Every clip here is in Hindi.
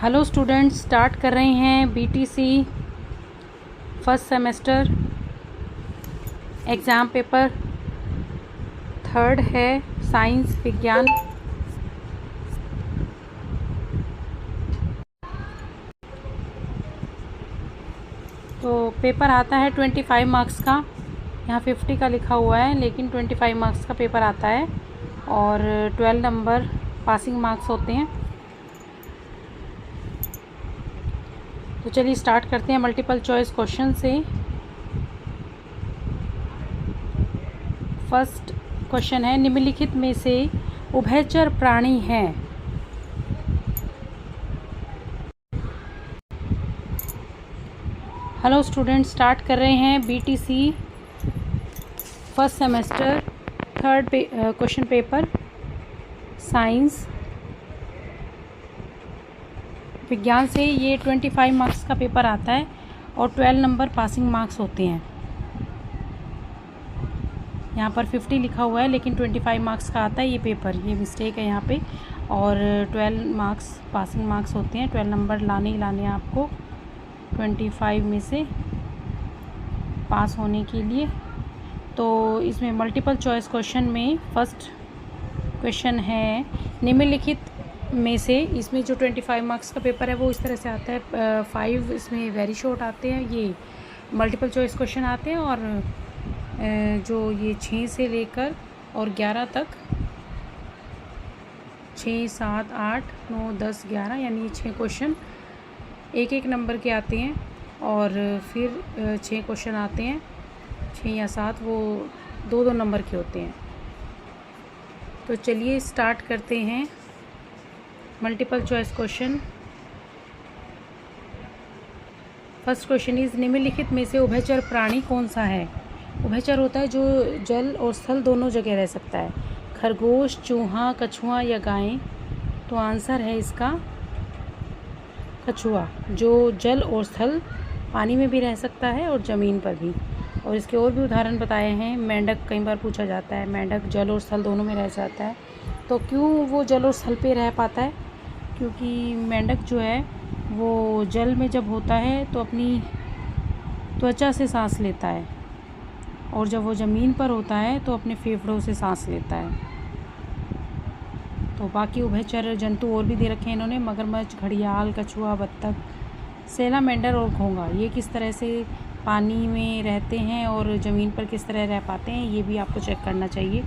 हेलो स्टूडेंट्स, स्टार्ट कर रहे हैं BTC first semester exam paper third है साइंस विज्ञान। तो पेपर आता है 25 मार्क्स का। यहाँ 50 का लिखा हुआ है लेकिन 25 मार्क्स का पेपर आता है और 12 नंबर पासिंग मार्क्स होते हैं। तो चलिए स्टार्ट करते हैं मल्टीपल चॉइस क्वेश्चन से। फर्स्ट क्वेश्चन है, निम्नलिखित में से उभयचर प्राणी है। हेलो स्टूडेंट, स्टार्ट कर रहे हैं BTC first semester third question paper science विज्ञान से। ये 25 मार्क्स का पेपर आता है और 12 नंबर पासिंग मार्क्स होते हैं। यहाँ पर 50 लिखा हुआ है लेकिन 25 मार्क्स का आता है ये पेपर, ये मिस्टेक है यहाँ पे। और 12 मार्क्स पासिंग मार्क्स होते हैं। 12 नंबर लाने ही लाने हैं आपको 25 में से पास होने के लिए। तो इसमें मल्टीपल चॉइस क्वेश्चन में फर्स्ट क्वेश्चन है, निम्नलिखित में से, इसमें जो 25 मार्क्स का पेपर है वो इस तरह से आता है। 5 इसमें वेरी शॉर्ट आते हैं, ये मल्टीपल चॉइस क्वेश्चन आते हैं। और जो ये 6 से लेकर और 11 तक, 6, 7, 8, 9, 10, 11 यानी 6 क्वेश्चन एक एक नंबर के आते हैं। और फिर 6 क्वेश्चन आते हैं, 6 या 7, वो 2-2 नंबर के होते हैं। तो चलिए स्टार्ट करते हैं multiple choice question. First question is, निम्नलिखित में से उभयचर प्राणी कौन सा है। उभयचर होता है जो जल और स्थल दोनों जगह रह सकता है। खरगोश, चूहा, कछुआ या गाय। तो आंसर है इसका कछुआ, जो जल और स्थल पानी में भी रह सकता है और ज़मीन पर भी। और इसके और भी उदाहरण बताए हैं। मेंढक, कई बार पूछा जाता है, मेंढक जल और स्थल दोनों में रह जाता है। तो क्यों वो जल और स्थल पे रह पाता है? क्योंकि मेंढक जो है वो जल में जब होता है तो अपनी त्वचा से सांस लेता है, और जब वो ज़मीन पर होता है तो अपने फेफड़ों से सांस लेता है। तो बाकी उभयचर जंतु और भी दे रखे हैं इन्होंने, मगरमच्छ, घड़ियाल, कछुआ, बत्तख, सैलामेंडर और घोंगा, ये किस तरह से पानी में रहते हैं और ज़मीन पर किस तरह रह पाते हैं, ये भी आपको चेक करना चाहिए।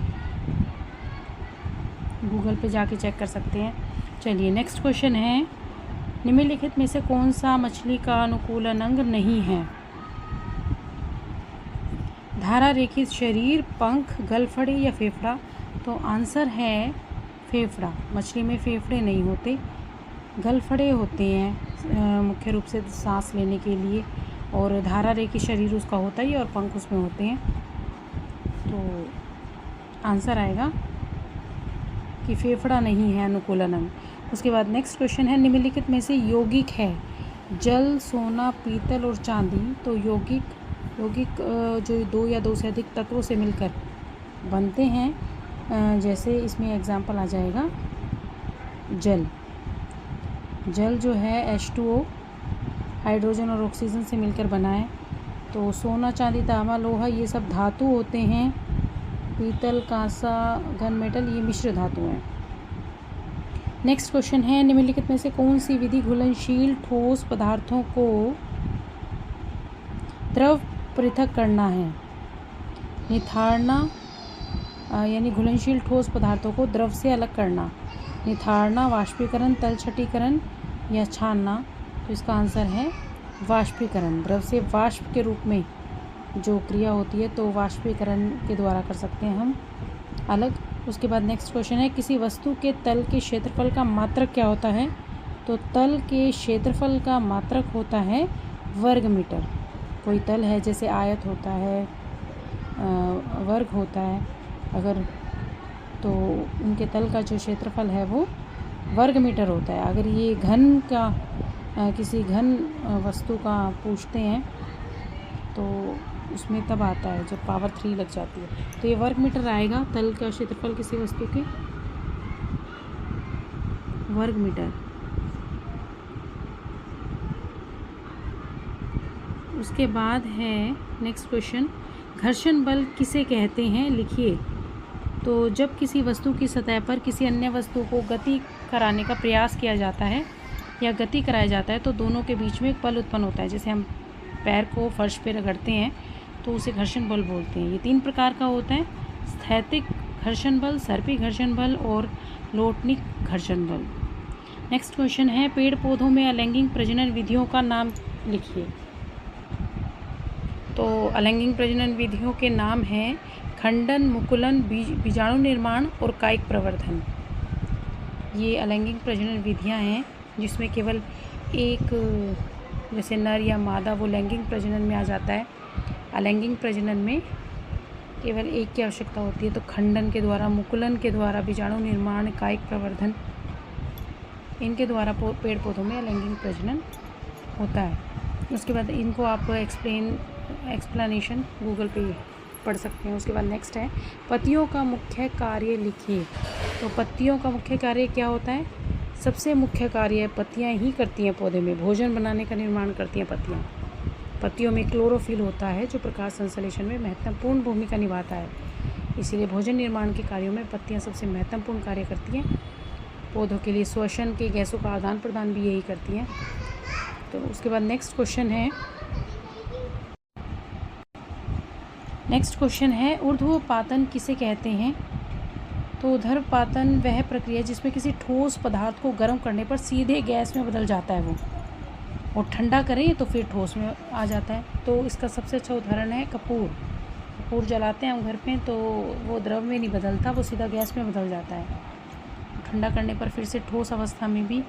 गूगल पे जाके चेक कर सकते हैं। चलिए नेक्स्ट क्वेश्चन है, निम्नलिखित में से कौन सा मछली का अनुकूलन अंग नहीं है। धारा रेखित शरीर, पंख, गलफड़े या फेफड़ा। तो आंसर है फेफड़ा। मछली में फेफड़े नहीं होते, गलफड़े होते हैं मुख्य रूप से सांस लेने के लिए। और धारा रेखित शरीर उसका होता ही और पंख उसमें होते हैं। तो आंसर आएगा कि फेफड़ा नहीं है अनुकूलन अंग। उसके बाद नेक्स्ट क्वेश्चन है, निम्नलिखित में से यौगिक है। जल, सोना, पीतल और चांदी। तो यौगिक जो 2 या 2 से अधिक तत्वों से मिलकर बनते हैं। जैसे इसमें एग्जाम्पल आ जाएगा जल जो है H2O, हाइड्रोजन और ऑक्सीजन से मिलकर बना है। तो सोना, चांदी, तांबा, लोहा ये सब धातु होते हैं। पीतल, कांसा, घन मेटल ये मिश्र धातु हैं। नेक्स्ट क्वेश्चन है, निम्नलिखित में से कौन सी विधि घुलनशील ठोस पदार्थों को द्रव पृथक करना है। निथाड़ना, यानी घुलनशील ठोस पदार्थों को द्रव से अलग करना। निथाड़ना, वाष्पीकरण, तलछटीकरण या छानना। तो इसका आंसर है वाष्पीकरण। द्रव से वाष्प के रूप में जो क्रिया होती है तो वाष्पीकरण के द्वारा कर सकते हैं हम अलग। उसके बाद नेक्स्ट क्वेश्चन है, किसी वस्तु के तल के क्षेत्रफल का मात्रक क्या होता है। तो तल के क्षेत्रफल का मात्रक होता है वर्ग मीटर। कोई तल है जैसे आयत होता है, वर्ग होता है अगर, तो उनके तल का जो क्षेत्रफल है वो वर्ग मीटर होता है। अगर ये घन का किसी घन वस्तु का पूछते हैं तो उसमें तब आता है जब पावर 3 लग जाती है। तो ये वर्ग मीटर आएगा, तल का क्षेत्रफल किसी वस्तु के वर्ग मीटर। उसके बाद है नेक्स्ट क्वेश्चन, घर्षण बल किसे कहते हैं, लिखिए। तो जब किसी वस्तु की सतह पर किसी अन्य वस्तु को गति कराने का प्रयास किया जाता है या गति कराया जाता है तो दोनों के बीच में एक बल उत्पन्न होता है। जैसे हम पैर को फर्श पर रगड़ते हैं तो उसे घर्षण बल बोलते हैं। ये 3 प्रकार का होता है, स्थैतिक घर्षण बल, सर्पी घर्षण बल और लोटनिक घर्षण बल। नेक्स्ट क्वेश्चन है, पेड़ पौधों में अलैंगिक प्रजनन विधियों का नाम लिखिए। तो अलैंगिक प्रजनन विधियों के नाम हैं खंडन, मुकुलन, बीजाणु निर्माण और कायिक प्रवर्धन। ये अलैंगिक प्रजनन विधियां हैं जिसमें केवल एक, जैसे नर या मादा, वो लैंगिक प्रजनन में आ जाता है। अलैंगिक प्रजनन में केवल एक की आवश्यकता होती है। तो खंडन के द्वारा, मुकुलन के द्वारा, बीजाणु निर्माण, कायिक प्रवर्धन, इनके द्वारा पेड़ पौधों में अलैंगिक प्रजनन होता है। उसके बाद इनको आप एक्सप्लेनेशन गूगल पे पढ़ सकते हैं। उसके बाद नेक्स्ट है, पत्तियों का मुख्य कार्य लिखिए। तो पत्तियों का मुख्य कार्य क्या होता है? सबसे मुख्य कार्य पत्तियां ही करती हैं पौधे में, भोजन बनाने का निर्माण करती हैं पत्तियां। पत्तियों में क्लोरोफिल होता है जो प्रकाश संश्लेषण में महत्वपूर्ण भूमिका निभाता है। इसीलिए भोजन निर्माण के कार्यों में पत्तियां सबसे महत्वपूर्ण कार्य करती हैं। पौधों के लिए श्वसन के गैसों का आदान प्रदान भी यही करती हैं। तो उसके बाद नेक्स्ट क्वेश्चन है ऊर्ध्वपातन किसे कहते हैं? तो ऊर्ध्वपातन वह प्रक्रिया जिसमें किसी ठोस पदार्थ को गर्म करने पर सीधे गैस में बदल जाता है वो, और ठंडा करें तो फिर ठोस में आ जाता है। तो इसका सबसे अच्छा उदाहरण है कपूर। कपूर जलाते हैं हम घर पे तो वो द्रव में नहीं बदलता, वो सीधा गैस में बदल जाता है। ठंडा करने पर फिर से ठोस अवस्था में भी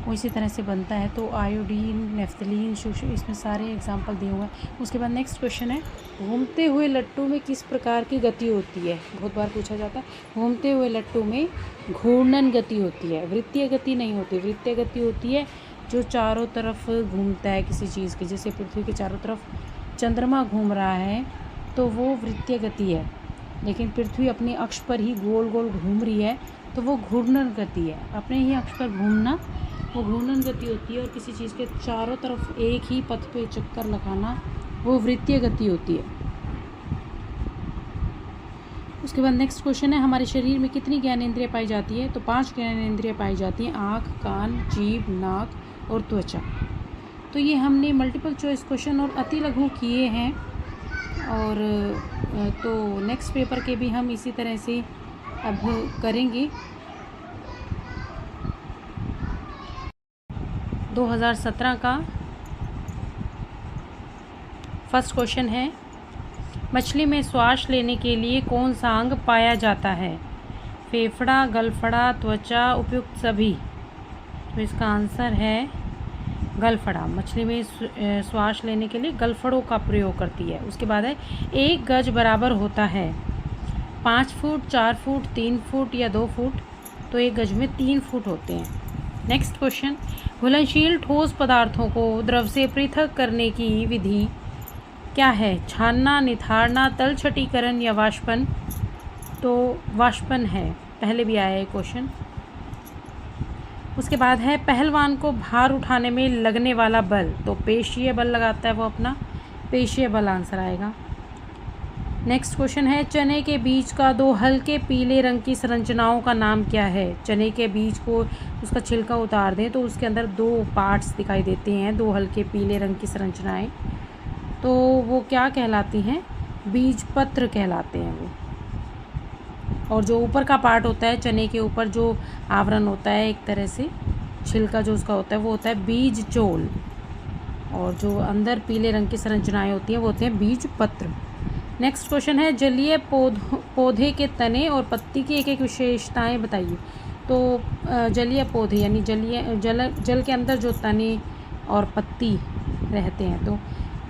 उसी तरह से बनता है। तो आयोडीन, नेफ्थलीन, इसमें सारे एग्जाम्पल दिए हुए हैं। उसके बाद नेक्स्ट क्वेश्चन है, घूमते हुए लट्टू में किस प्रकार की गति होती है? बहुत बार पूछा जाता है। घूमते हुए लट्टू में घूर्णन गति होती है, वृत्तीय गति नहीं होती। वृत्तीय गति होती है जो चारों तरफ घूमता है किसी चीज़ की। जैसे पृथ्वी के चारों तरफ चंद्रमा घूम रहा है तो वो वृत्तीय गति है, लेकिन पृथ्वी अपने अक्ष पर ही गोल गोल घूम रही है तो वो घूर्णन गति है। अपने ही अक्ष पर घूमना वो घूर्णन गति होती है, और किसी चीज़ के चारों तरफ एक ही पथ पे चक्कर लगाना वो वृत्तीय गति होती है। उसके बाद नेक्स्ट क्वेश्चन है, हमारे शरीर में कितनी ज्ञानेंद्रियाँ पाई जाती है? तो 5 ज्ञानेंद्रियाँ पाई जाती हैं, आँख, कान, जीभ, नाक और त्वचा। तो ये हमने मल्टीपल चॉइस क्वेश्चन और अति लघु किए हैं, और तो नेक्स्ट पेपर के भी हम इसी तरह से अब करेंगे। 2017 का फर्स्ट क्वेश्चन है, मछली में श्वास लेने के लिए कौन सा अंग पाया जाता है? फेफड़ा, गलफड़ा, त्वचा, उपयुक्त सभी। तो इसका आंसर है गलफड़ा। मछली में श्वास लेने के लिए गलफड़ों का प्रयोग करती है। उसके बाद है, 1 गज बराबर होता है 5 फुट, 4 फुट, 3 फुट या 2 फुट। तो 1 गज में 3 फुट होते हैं। नेक्स्ट क्वेश्चन, घुलनशील ठोस पदार्थों को द्रव से पृथक करने की विधि क्या है? छानना, निथारना, तलछटीकरण या वाष्पन? तो वाष्पन है, पहले भी आया है क्वेश्चन। उसके बाद है, पहलवान को भार उठाने में लगने वाला बल। तो पेशीय बल लगाता है वो अपना, पेशीय बल आंसर आएगा। नेक्स्ट क्वेश्चन है, चने के बीज का 2 हल्के पीले रंग की संरचनाओं का नाम क्या है? चने के बीज को उसका छिलका उतार दें तो उसके अंदर 2 पार्ट्स दिखाई देते हैं, 2 हल्के पीले रंग की संरचनाएं। तो वो क्या कहलाती हैं? बीज पत्र कहलाते हैं वो। और जो ऊपर का पार्ट होता है, चने के ऊपर जो आवरण होता है एक तरह से छिलका जो उसका होता है वो होता है बीज चोल, और जो अंदर पीले रंग की संरचनाएं होती हैं वो होते हैं बीज पत्र। नेक्स्ट क्वेश्चन है, जलीय पौधे के तने और पत्ती की एक एक विशेषताएं बताइए। तो जलीय पौधे यानी जल के अंदर जो तने और पत्ती रहते हैं, तो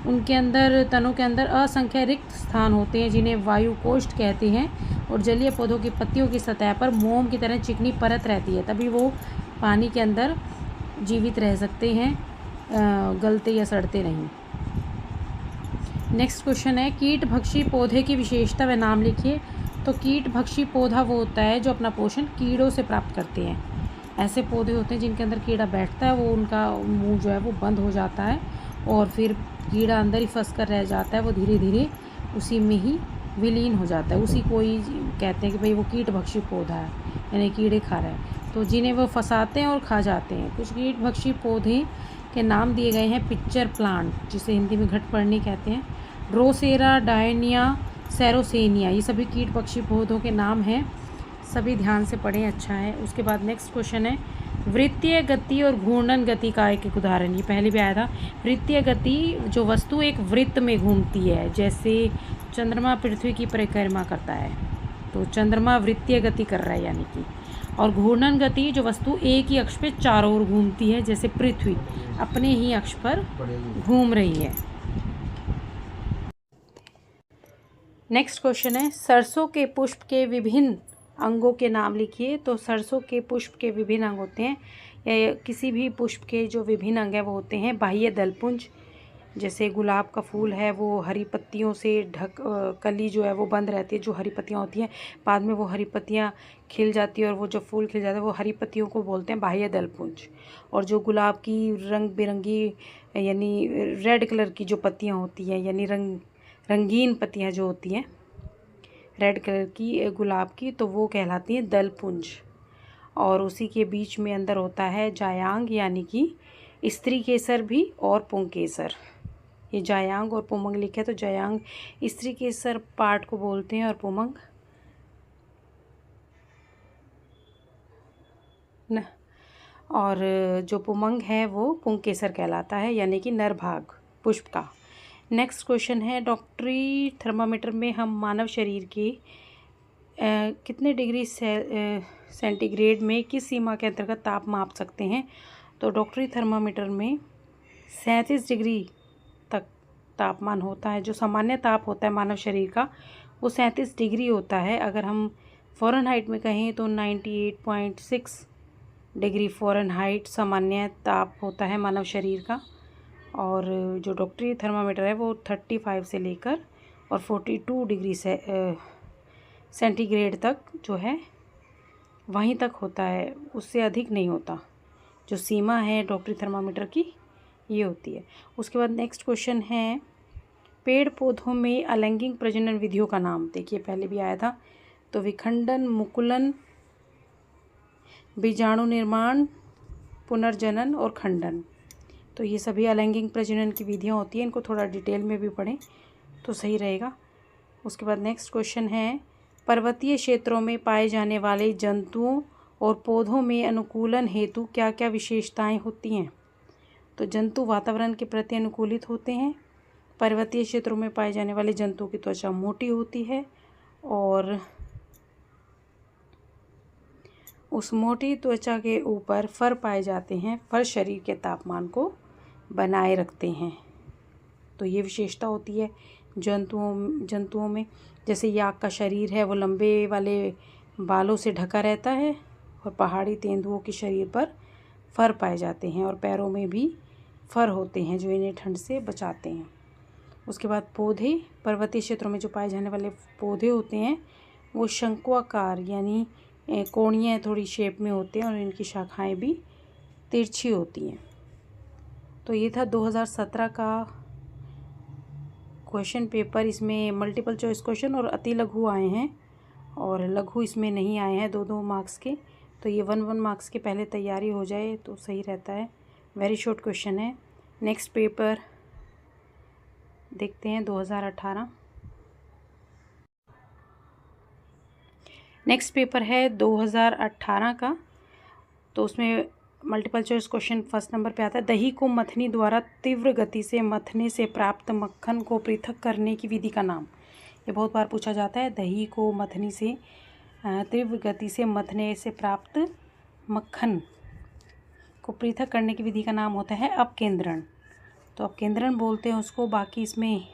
उनके अंदर, तनों के अंदर असंख्य रिक्त स्थान होते हैं जिन्हें वायुकोष्ठ कहते हैं। और जलीय पौधों की पत्तियों की सतह पर मोम की तरह चिकनी परत रहती है, तभी वो पानी के अंदर जीवित रह सकते हैं, गलते या सड़ते नहीं। नेक्स्ट क्वेश्चन है, कीटभक्षी पौधे की विशेषता व नाम लिखिए। तो कीटभक्षी पौधा वो होता है जो अपना पोषण कीड़ों से प्राप्त करते हैं। ऐसे पौधे होते हैं जिनके अंदर कीड़ा बैठता है, वो उनका मुंह जो है वो बंद हो जाता है और फिर कीड़ा अंदर ही फंस कर रह जाता है, वो धीरे धीरे उसी में ही विलीन हो जाता है। उसी को ही कहते हैं कि भाई वो कीटभक्षी पौधा है, यानी कीड़े खा रहा है। तो जिन्हें वो फंसाते हैं और खा जाते हैं। कुछ कीटभक्षी पौधे के नाम दिए गए हैं। पिक्चर प्लांट, जिसे हिंदी में घटपर्णी कहते हैं, ड्रोसेरा, डायनिया, सेरोसेनिया, ये सभी कीटभक्षी पौधों के नाम हैं। सभी ध्यान से पढ़ें, अच्छा है। उसके बाद नेक्स्ट क्वेश्चन है, वृत्तीय गति और घूर्णन गति का एक उदाहरण। ये पहले भी आया था। वृत्तीय गति, जो वस्तु एक वृत्त में घूमती है, जैसे चंद्रमा पृथ्वी की परिक्रमा करता है, तो चंद्रमा वृत्तीय गति कर रहा है यानी कि। और घूर्णन गति, जो वस्तु एक ही अक्ष पे चारों ओर घूमती है, जैसे पृथ्वी अपने ही अक्ष पर घूम रही है। नेक्स्ट क्वेश्चन है, सरसों के पुष्प के विभिन्न अंगों के नाम लिखिए। तो सरसों के पुष्प के विभिन्न अंग होते हैं, या किसी भी पुष्प के जो विभिन्न अंग हैं वो होते हैं बाह्य दलपुंज, जैसे गुलाब का फूल है वो हरी पत्तियों से कली जो है वो बंद रहती है, जो हरी पत्तियाँ होती हैं, बाद में वो हरी पत्तियाँ खिल जाती है और वो जो फूल खिल जाता है वो हरी पत्तियों को बोलते हैं बाह्य दलपुंज। और जो गुलाब की रंग बिरंगी यानी रेड कलर की जो पत्तियाँ होती हैं, यानी रंगीन पत्तियाँ जो होती हैं रेड कलर की गुलाब की, तो वो कहलाती हैं दलपुंज। और उसी के बीच में अंदर होता है जायांग, यानी कि स्त्री केसर भी और पुंकेसर। ये जायांग और पुमंग लिखे, तो जायांग स्त्री केसर पार्ट को बोलते हैं और पुमंग न, और जो पुमंग है वो पुंकेसर कहलाता है, यानी कि नर भाग पुष्प का। नेक्स्ट क्वेश्चन है, डॉक्टरी थर्मामीटर में हम मानव शरीर के कितने डिग्री सेंटीग्रेड में किस सीमा के अंतर्गत ताप माप सकते हैं। तो डॉक्टरी थर्मामीटर में 37 डिग्री तक तापमान होता है। जो सामान्य ताप होता है मानव शरीर का वो 37 डिग्री होता है। अगर हम फ़ारेनहाइट में कहें तो 98.6 डिग्री फ़ारेनहाइट सामान्य ताप होता है मानव शरीर का। और जो डॉक्टरी थर्मामीटर है वो 35 से लेकर और 42 डिग्री से सेंटीग्रेड तक जो है वहीं तक होता है, उससे अधिक नहीं होता। जो सीमा है डॉक्टरी थर्मामीटर की ये होती है। उसके बाद नेक्स्ट क्वेश्चन है, पेड़ पौधों में अलैंगिक प्रजनन विधियों का नाम। देखिए पहले भी आया था। तो विखंडन, मुकुलन, बीजाणु निर्माण, पुनर्जनन और खंडन, तो ये सभी अलैंगिक प्रजनन की विधियाँ होती हैं। इनको थोड़ा डिटेल में भी पढ़ें तो सही रहेगा। उसके बाद नेक्स्ट क्वेश्चन है, पर्वतीय क्षेत्रों में पाए जाने वाले जंतुओं और पौधों में अनुकूलन हेतु क्या क्या विशेषताएं होती हैं। तो जंतु वातावरण के प्रति अनुकूलित होते हैं। पर्वतीय क्षेत्रों में पाए जाने वाले जंतुओं की त्वचा मोटी होती है और उस मोटी त्वचा के ऊपर फर पाए जाते हैं। फर शरीर के तापमान को बनाए रखते हैं। तो ये विशेषता होती है जंतुओं में। जैसे याक का शरीर है वो लंबे वाले बालों से ढका रहता है और पहाड़ी तेंदुओं के शरीर पर फर पाए जाते हैं और पैरों में भी फर होते हैं जो इन्हें ठंड से बचाते हैं। उसके बाद पौधे, पर्वतीय क्षेत्रों में जो पाए जाने वाले पौधे होते हैं वो शंक्वाकार यानी कोणीय थोड़ी शेप में होते हैं और इनकी शाखाएं भी तिरछी होती हैं। तो ये था 2017 का क्वेश्चन पेपर। इसमें मल्टीपल चॉइस क्वेश्चन और अति लघु आए हैं और लघु इसमें नहीं आए हैं 2-2 मार्क्स के। तो ये 1-1 मार्क्स के पहले तैयारी हो जाए तो सही रहता है। वेरी शॉर्ट क्वेश्चन है। नेक्स्ट पेपर देखते हैं 2018। नेक्स्ट पेपर है 2018 का। तो उसमें multiple choice question first number पे आता है, दही को मथनी द्वारा तीव्र गति से मथने से प्राप्त मक्खन को पृथक करने की विधि का नाम। ये बहुत बार पूछा जाता है। दही को मथनी से तीव्र गति से मथने से प्राप्त मक्खन को पृथक करने की विधि का नाम होता है अपकेंद्रण। तो अपकेंद्रण बोलते हैं उसको। बाकी इसमें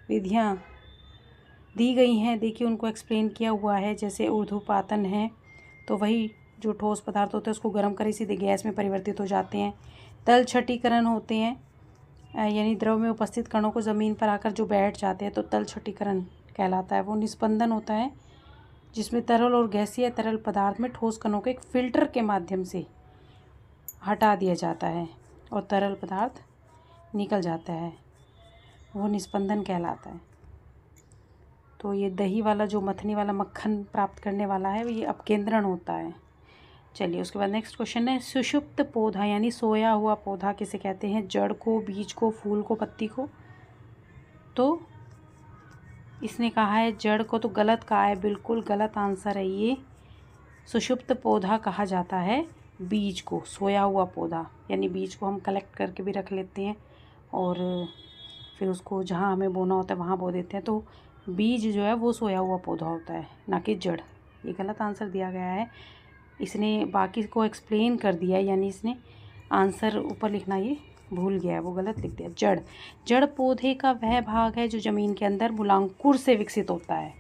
विधियाँ दी गई हैं, देखिए उनको एक्सप्लेन किया हुआ है। जैसे ऊर्ध्वपातन है तो वही जो ठोस पदार्थ होते हैं उसको गर्म करे सीधे गैस में परिवर्तित हो जाते हैं। तल छटीकरण होते हैं, यानी द्रव में उपस्थित कणों को ज़मीन पर आकर जो बैठ जाते हैं तो तल छटीकरण कहलाता है। वो निस्पंदन होता है जिसमें तरल और गैसीय तरल पदार्थ में ठोस कणों को एक फिल्टर के माध्यम से हटा दिया जाता है और तरल पदार्थ निकल जाता है, वो निस्पंदन कहलाता है। तो ये दही वाला जो मथनी वाला मक्खन प्राप्त करने वाला है ये अपकेंद्रण होता है। चलिए उसके बाद नेक्स्ट क्वेश्चन है, सुषुप्त पौधा यानी सोया हुआ पौधा किसे कहते हैं? जड़ को, बीज को, फूल को, पत्ती को? तो इसने कहा है जड़ को, तो गलत कहा है, बिल्कुल गलत आंसर है ये। सुषुप्त पौधा कहा जाता है बीज को, सोया हुआ पौधा, यानी बीज को हम कलेक्ट करके भी रख लेते हैं और फिर उसको जहाँ हमें बोना होता है वहाँ बो देते हैं। तो बीज जो है वो सोया हुआ पौधा होता है, ना कि जड़। ये गलत आंसर दिया गया है, इसने बाकी को एक्सप्लेन कर दिया है, यानी इसने आंसर ऊपर लिखना ये भूल गया है, वो गलत लिख दिया। जड़, जड़ पौधे का वह भाग है जो ज़मीन के अंदर मूलांकुर से विकसित होता है।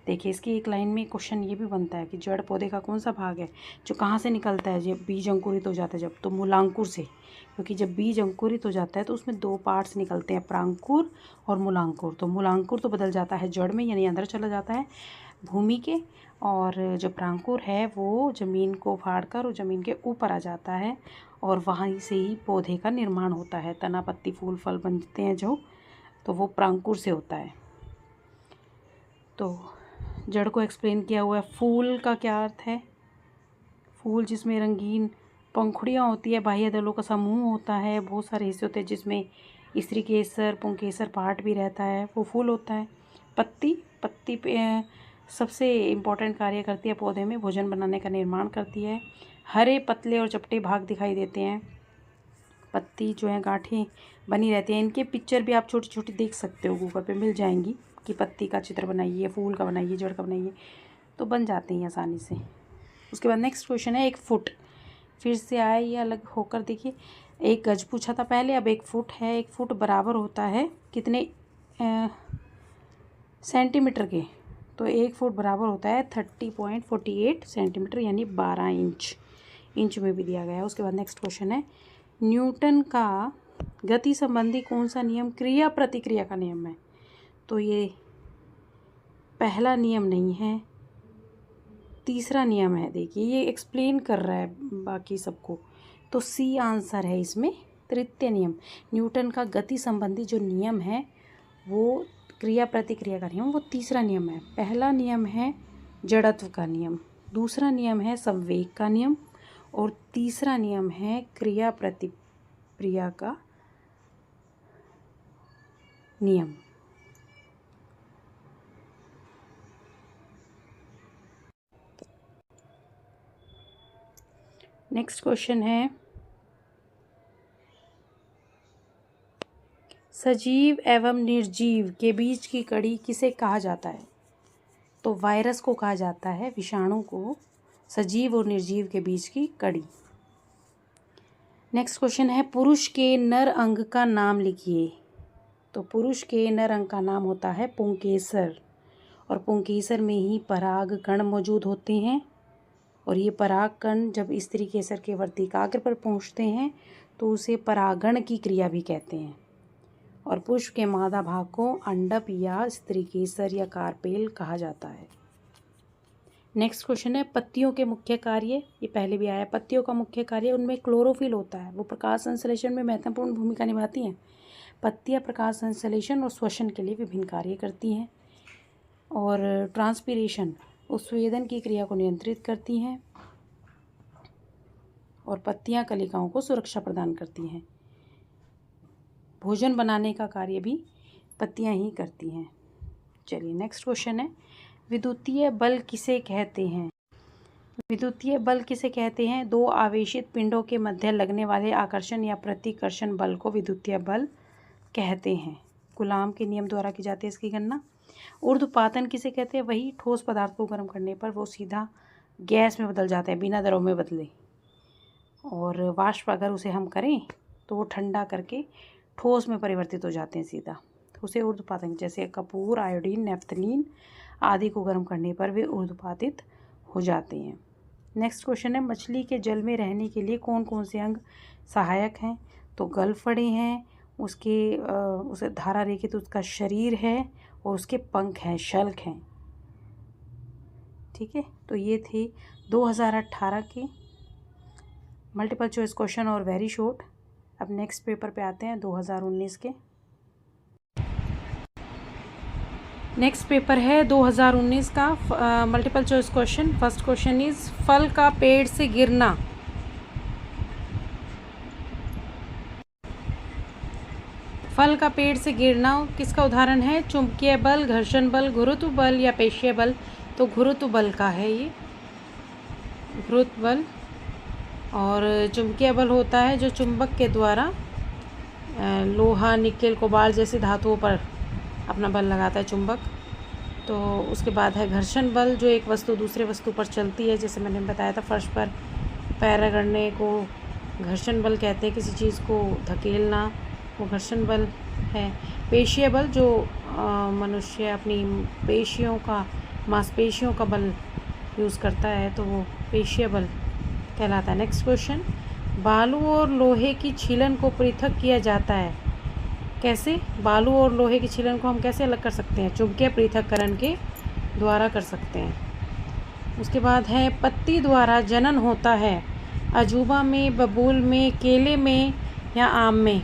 देखिए इसकी एक लाइन में क्वेश्चन ये भी बनता है कि जड़ पौधे का कौन सा भाग है जो कहाँ से निकलता है जब बीज अंकुरित हो जाता है? जब तो मूलांकुर से, क्योंकि जब बीज अंकुरित हो जाता है तो उसमें दो पार्ट्स निकलते हैं, प्रांकुर और मूलांकुर। तो मूलांकुर तो बदल जाता है जड़ में, यानी अंदर चला जाता है भूमि के, और जो प्रांकुर है वो ज़मीन को फाड़कर और ज़मीन के ऊपर आ जाता है और वहीं से ही पौधे का निर्माण होता है। तना, पत्ती, फूल, फल बनते हैं जो, तो वो प्रांकुर से होता है। तो जड़ को एक्सप्लेन किया हुआ है। फूल का क्या अर्थ है? फूल जिसमें रंगीन पंखुड़ियाँ होती है, बाह्य दलों का समूह होता है, बहुत सारे हिस्से होते हैं जिसमें स्त्री केसर, पुंकेसर पार्ट भी रहता है, वो फूल होता है। पत्ती, पत्ती पे सबसे इम्पोर्टेंट कार्य करती है पौधे में, भोजन बनाने का निर्माण करती है। हरे पतले और चपटे भाग दिखाई देते हैं। पत्ती जो है गांठें बनी रहती हैं, इनके पिक्चर भी आप छोटी छोटी देख सकते हो, गूगल पे मिल जाएंगी कि पत्ती का चित्र बनाइए, फूल का बनाइए, जड़ का बनाइए, तो बन जाते हैं आसानी से। उसके बाद नेक्स्ट क्वेश्चन है, 1 फुट, फिर से आया ये अलग होकर। देखिए 1 गज पूछा था पहले, अब 1 फुट है। 1 फुट बराबर होता है कितने सेंटीमीटर के? तो 1 फुट बराबर होता है 30.48 सेंटीमीटर, यानी 12 इंच। इंच में भी दिया गया है। उसके बाद नेक्स्ट क्वेश्चन है, न्यूटन का गति संबंधी कौन सा नियम क्रिया प्रतिक्रिया का नियम है? तो ये पहला नियम नहीं है, तीसरा नियम है। देखिए ये एक्सप्लेन कर रहा है बाकी सबको, तो सी आंसर है इसमें, तृतीय नियम। न्यूटन का गति संबंधी जो नियम है वो क्रिया प्रतिक्रिया का नियम, वो तीसरा नियम है। पहला नियम है जड़त्व का नियम, दूसरा नियम है संवेग का नियम, और तीसरा नियम है क्रिया प्रतिक्रिया का नियम। नेक्स्ट क्वेश्चन है, सजीव एवं निर्जीव के बीच की कड़ी किसे कहा जाता है? तो वायरस को कहा जाता है, विषाणु को, सजीव और निर्जीव के बीच की कड़ी। नेक्स्ट क्वेश्चन है, पुरुष के नर अंग का नाम लिखिए। तो पुरुष के नर अंग का नाम होता है पुंकेसर, और पुंकेसर में ही पराग कण मौजूद होते हैं, और ये पराग कण जब स्त्री केसर के वर्तिकाग्र पर पहुंचते हैं तो उसे परागण की क्रिया भी कहते हैं। और पुष्प के मादा भाग को अंडप या स्त्री केसर या कार्पेल कहा जाता है। नेक्स्ट क्वेश्चन है, पत्तियों के मुख्य कार्य, ये पहले भी आया। पत्तियों का मुख्य कार्य, उनमें क्लोरोफिल होता है, वो प्रकाश संश्लेषण में महत्वपूर्ण भूमिका निभाती हैं। पत्तियां प्रकाश संश्लेषण और श्वसन के लिए विभिन्न कार्य करती हैं, और ट्रांसपीरेशन, उत्स्वेदन की क्रिया को नियंत्रित करती हैं, और पत्तियां कलिकाओं को सुरक्षा प्रदान करती हैं। भोजन बनाने का कार्य भी पत्तियां ही करती हैं। चलिए नेक्स्ट क्वेश्चन है, विद्युतीय बल किसे कहते हैं? विद्युतीय बल किसे कहते हैं? 2 आवेशित पिंडों के मध्य लगने वाले आकर्षण या प्रतिकर्षण बल को विद्युतीय बल कहते हैं। कूलाम के नियम द्वारा की जाती है इसकी गणना। ऊर्ध्वपातन किसे कहते हैं? वही ठोस पदार्थ को गर्म करने पर वो सीधा गैस में बदल जाता है, बिना दरों में बदले। और वाष्प अगर उसे हम करें तो वो ठंडा करके ठोस में परिवर्तित हो जाते हैं सीधा, उसे ऊर्ध्वपातन। जैसे कपूर, आयोडीन, नेफ्थलीन आदि को गर्म करने पर वे ऊर्ध्वपातित हो जाते हैं। नेक्स्ट क्वेश्चन है, मछली के जल में रहने के लिए कौन कौन से अंग सहायक हैं? तो गलफड़े हैं, उसे धारा रेखित उसका शरीर है, और उसके पंख हैं, शल्क हैं। ठीक है, तो ये थे 2018 के मल्टीपल चॉइस क्वेश्चन और वेरी शॉर्ट। अब नेक्स्ट पेपर पे आते हैं 2019 के। नेक्स्ट पेपर है 2019 का multiple choice question. First question is फल का पेड़ से गिरना। फल का पेड़ से गिरना किसका उदाहरण है? चुंबकीय बल, घर्षण बल, गुरुत्व बल या पेशीय बल? तो गुरुत्व बल का है ये, गुरुत्व बल। और चुंबकीय बल होता है जो चुंबक के द्वारा लोहा, निकेल, कोबाल्ट जैसी धातुओं पर अपना बल लगाता है चुंबक। तो उसके बाद है घर्षण बल, जो एक वस्तु दूसरे वस्तु पर चलती है, जैसे मैंने बताया था फर्श पर पैर रगड़ने को घर्षण बल कहते हैं, किसी चीज़ को धकेलना वो घर्षण बल है। पेशीय बल जो मनुष्य अपनी पेशियों का, मांसपेशियों का बल यूज़ करता है तो वो पेशीय बल कहलाता है। नेक्स्ट क्वेश्चन, बालू और लोहे की छीलन को पृथक किया जाता है। कैसे? बालू और लोहे की छीलन को हम कैसे अलग कर सकते हैं? चुंबकीय पृथक्करण के द्वारा कर सकते हैं। उसके बाद है पत्ती द्वारा जनन होता है। अजूबा में, बबूल में, केले में या आम में?